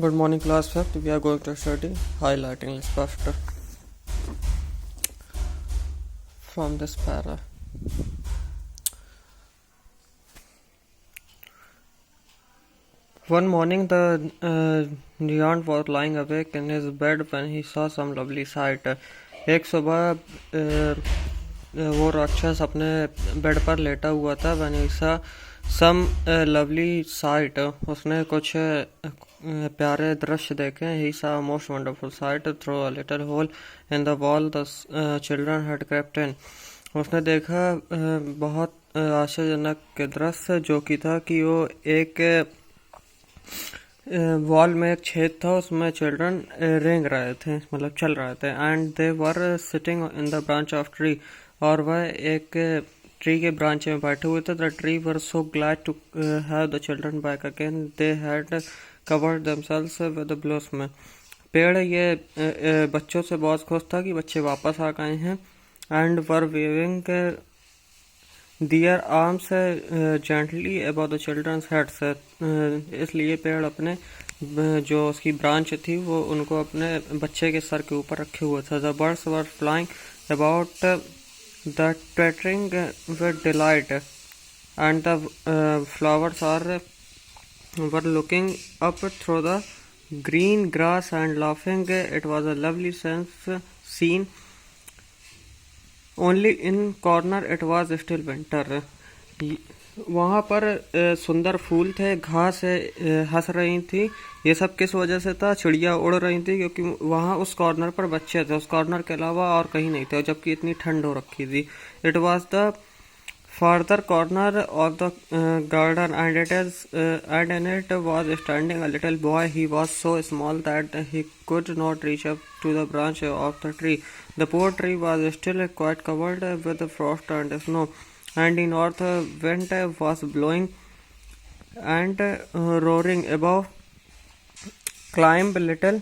Good morning, class fifth. We are going to study highlighting list after from this para. One morning, the giant was lying awake in his bed when he saw some lovely sight. एक सुबह वो राक्षस अपने bed पर लेटा हुआ था when he saw some lovely sight. उसने कुछ प्यारे दृश्य देखे. He saw a most wonderful sight through a little hole in the wall the children had crept in. उसने देखा बहुत आश्चर्यजनक दृश्य जो कि था कि वो एक वॉल में एक छेद था, उसमें चिल्ड्रन रेंग रहे थे, मतलब चल रहे थे. And they were sitting in the branch of tree, और वह एक ट्री के ब्रांच में बैठे हुए थे. The tree were so glad to have the children back again. They had covered themselves with blossom. पेड़ ये बच्चों से बहुत खुश था कि बच्चे वापस आ गए हैं. And were waving their arms gently about the children's heads. इसलिए पेड़ अपने जो उसकी ब्रांच थी वो उनको अपने बच्चे के सर के ऊपर रखे हुए थे. The birds were flying about the twittering with delight and the flowers are were looking up through the green grass and laughing. It was a lovely scene. Only in corner it was still winter. वहाँ पर सुंदर फूल थे, घास हंस रही थी. ये सब किस वजह से था? चिड़िया उड़ रही थी, क्योंकि वहाँ उस कॉर्नर पर बच्चे थे. उस कॉर्नर के अलावा और कहीं नहीं थे, जबकि इतनी ठंड हो रखी थी. It was the farther corner of the garden, and in it was standing a little boy. He was so small that he could not reach up to the branch of the tree. The poor tree was still quite covered with frost and snow, and the north wind was blowing and roaring above. Climb, little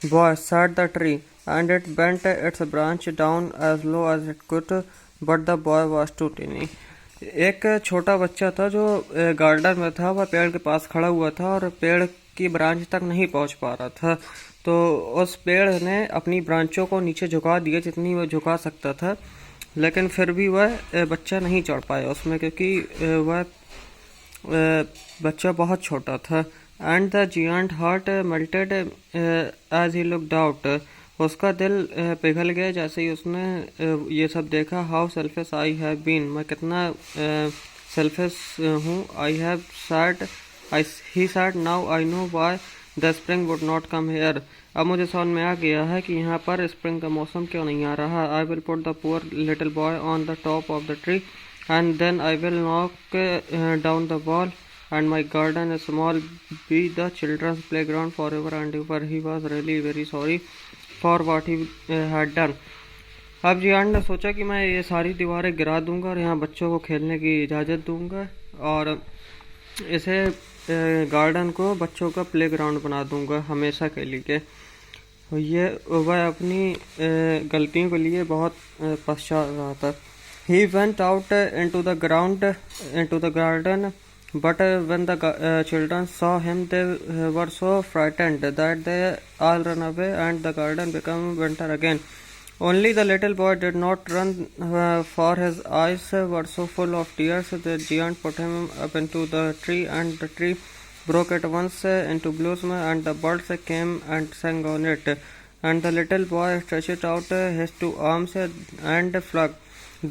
boy, said the tree, and it bent its branch down as low as it could, but the boy was too tiny. एक छोटा बच्चा था जो garden में था. वह पेड़ के पास खड़ा हुआ था और पेड़ की ब्रांच तक नहीं पहुंच पा रहा था. तो उस पेड़ ने अपनी ब्रांचों को नीचे झुका दिया जितनी वह झुका सकता था, लेकिन फिर भी वह बच्चा नहीं चढ़ पाया उसमें, क्योंकि वह बच्चा बहुत छोटा था. And the giant heart melted as he looked out. उसका दिल पिघल गया जैसे ही उसने ये सब देखा. How selfish I have been. मैं कितना सेल्फिश हूँ. I have said he said now I know why the spring would not come here. अब मुझे समझ में आ गया है कि यहाँ पर स्प्रिंग का मौसम क्यों नहीं आ रहा. I will put the poor little boy on the top of the tree and then I will knock down the wall and my garden is small be the children's playground forever and ever. He was really very sorry for what he had done. अब जियान ने सोचा कि मैं ये सारी दीवारें गिरा दूंगा और यहाँ बच्चों को खेलने की इजाज़त दूंगा और इसे गार्डन को बच्चों का प्लेग्राउंड बना दूंगा हमेशा के लिए. ये वह अपनी गलतियों के लिए बहुत पश्चात रहा था. He went out into the garden. But when the children saw him, they were so frightened that they all ran away, and the garden became winter again. Only the little boy did not run, for his eyes were so full of tears. The giant put him up into the tree, and the tree broke at once into blossom, and the birds came and sang on it. And the little boy stretched out his two arms and flung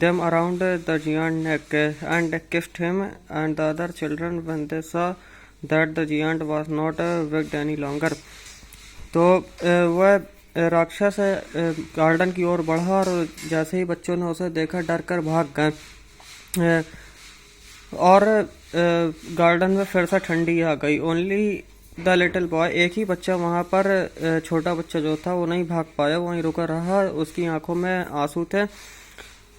them around the giant neck and kissed him and the other children when they saw that the giant was not wicked any longer. तो वह राक्षस garden की ओर बढ़ा और जैसे ही बच्चों ने उसे देखा डर कर भाग गए और गार्डन में फिर से ठंडी आ गई. ओनली द लिटिल बॉय, एक ही बच्चा वहाँ पर छोटा बच्चा जो था वो नहीं भाग पाया, वहीं रुका रहा. उसकी आंखों में आंसू थे.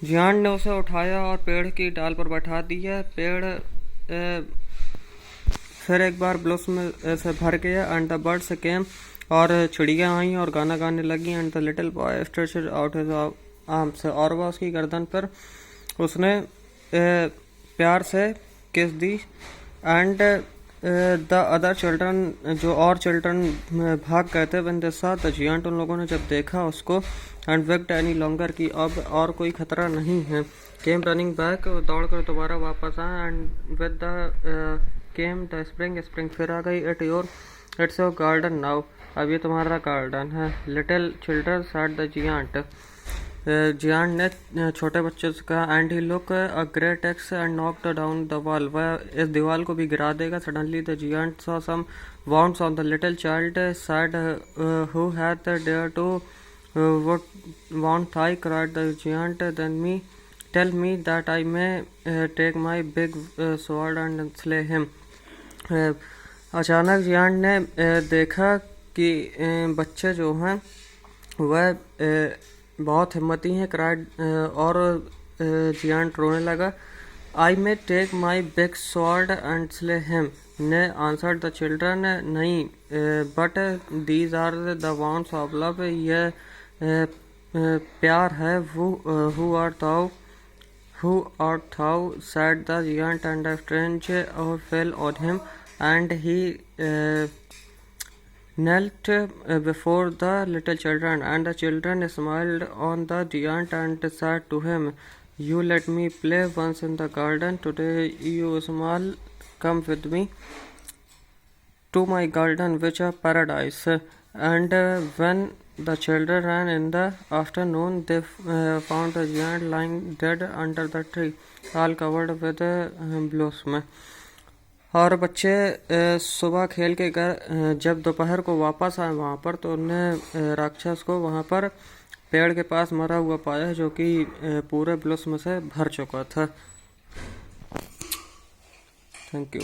जियान ने उसे उठाया और पेड़ की डाल पर बैठा दिया. पेड़ फिर एक बार ब्लॉसम से भर गया. एंड द बर्ड्स केम, और चिड़िया आई और गाना गाने लगी. And the little boy stretched out his arms, और वह उसकी गर्दन पर उसने प्यार से किस दी. एंड द अदर चिल्ड्रन, जो और चिल्ड्रन भाग गए थे, when they saw the giant, उन लोगों ने जब देखा उसको, एंड विक्ड एनी लॉन्गर, की अब और कोई खतरा नहीं है, केम रनिंग बैक, दौड़ कर दोबारा वापस आए, and with the came the spring, spring फिर आ गई, इट्स योर गार्डन नाउ, अब ये तुम्हारा गार्डन है, little children said the giant, giant ने छोटे बच्चे से कहा, and he look a great axe and knocked down the wall, वह इस दीवार को भी गिरा देगा। Suddenly the giant saw some wounds on the little child, said who had dare to would want I, cried the giant, then me tell me that I may take my big sword and slay him. अचानक giant ने देखा कि बच्चे जो हैं वह बहुत हिम्मती हैं, क्राइड, और जियांट रोने लगा। I may take my big sword and slay him, ने आंसर्ड द चिल्ड्रन, नहीं, but these are the wounds of love, यह प्यार है, who art thou, said the giant, and a strange awe fell on him, and he knelt before the little children, and the children smiled on the giant and said to him, you let me play once in the garden, today you small come with me to my garden, which a paradise. And when the children ran in the afternoon, they found the giant lying dead under the tree, all covered with blossom. और बच्चे सुबह खेल के घर जब दोपहर को वापस आए वहाँ पर, तो उन्हें राक्षस को वहाँ पर पेड़ के पास मरा हुआ पाया, जो कि पूरे ब्लॉसम से भर चुका था। Thank you.